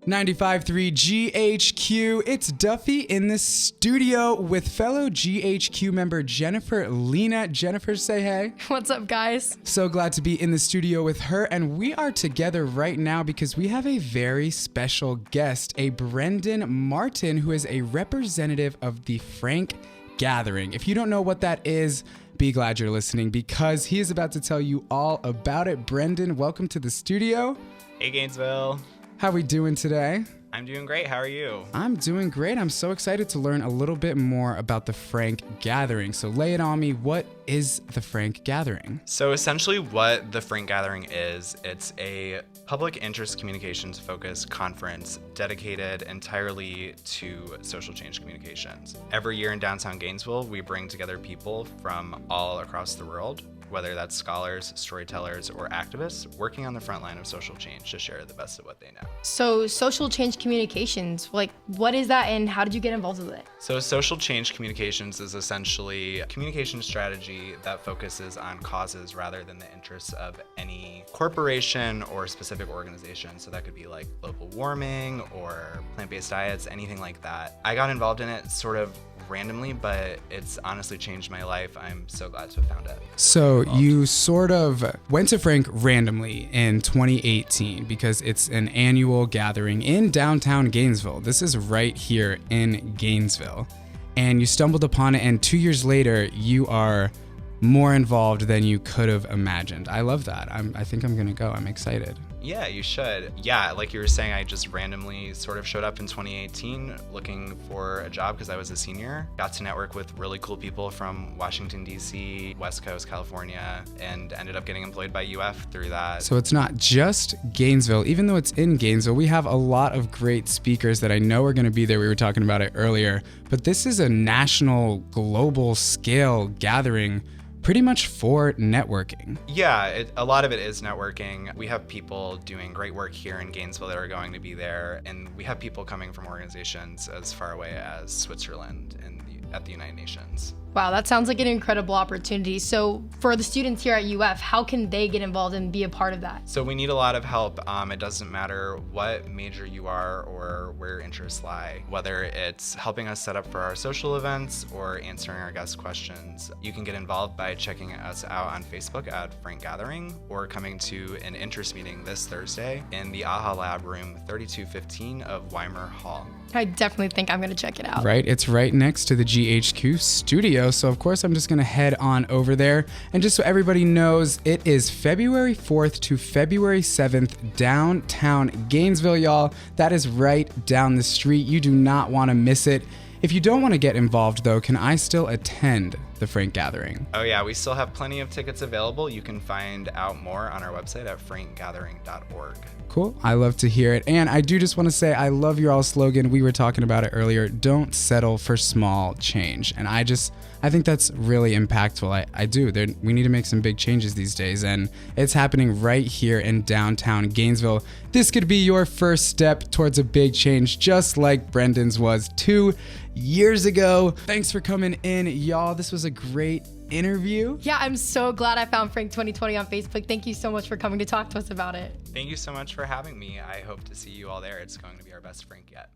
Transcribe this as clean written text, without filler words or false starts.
95.3 GHQ. It's Duffy in the studio with fellow GHQ member Jennifer Lena. Jennifer, say hey. What's up, guys? So glad to be in the studio with her, and we are together right now because we have a very special guest, a Brenden Martin, who is a representative of the Frank Gathering. If you don't know what that is, be glad you're listening because he is about to tell you all about it. Brenden, welcome to the studio. Hey, Gainesville. How we doing today? I'm doing great. How are you? I'm doing great. I'm so excited to learn a little bit more about the Frank Gathering. So lay it on me. What is the Frank Gathering? So essentially what the Frank Gathering is, it's a public interest communications focused conference dedicated entirely to social change communications. Every year in downtown Gainesville, we bring together people from all across the world, whether that's scholars, storytellers, or activists working on the front line of social change to share the best of what they know. So social change communications, what is that and how did you get involved with it? So social change communications is essentially a communication strategy that focuses on causes rather than the interests of any corporation or specific organization. So that could be like global warming or plant-based diets, anything like that. I got involved in it sort of randomly, but it's honestly changed my life. I'm so glad to have found it. So you sort of went to Frank randomly in 2018 because it's an annual gathering in downtown Gainesville. This is right here in Gainesville. And you stumbled upon it, and 2 years later, you are more involved than you could have imagined. I love that. I think I'm gonna go. I'm excited. Yeah, you should. Yeah, like you were saying, I just randomly sort of showed up in 2018 looking for a job because I was a senior. Got to network with really cool people from Washington, D.C., West Coast, California, and ended up getting employed by UF through that. So it's not just Gainesville. Even though it's in Gainesville, we have a lot of great speakers that I know are going to be there. We were talking about it earlier. But this is a national, global scale gathering pretty much for networking. Yeah, a lot of it is networking. We have people doing great work here in Gainesville that are going to be there, and we have people coming from organizations as far away as Switzerland and at the United Nations. Wow, that sounds like an incredible opportunity. So for the students here at UF, how can they get involved and be a part of that? So we need a lot of help. It doesn't matter what major you are or where your interests lie, whether it's helping us set up for our social events or answering our guest questions. You can get involved by checking us out on Facebook at Frank Gathering or coming to an interest meeting this Thursday in the AHA Lab room 3215 of Weimer Hall. I definitely think I'm gonna check it out. Right, it's right next to the GHQ studio, so of course I'm just gonna head on over there. And just so everybody knows, it is February 4th to February 7th, downtown Gainesville, y'all. That is right down the street. You do not wanna miss it. If you don't want to get involved, though, can I still attend the Frank Gathering? Oh yeah, we still have plenty of tickets available. You can find out more on our website at frankgathering.org. Cool. I love to hear it. And I do just want to say I love your all slogan. We were talking about it earlier. Don't settle for small change. And I think that's really impactful. I do. We need to make some big changes these days. And it's happening right here in downtown Gainesville. This could be your first step towards a big change, just like Brenden's was 2 years ago. Thanks for coming in, y'all. This was a great interview. Yeah, I'm so glad I found Frank 2020 on Facebook. Thank you so much for coming to talk to us about it. Thank you so much for having me. I hope to see you all there. It's going to be our best Frank yet.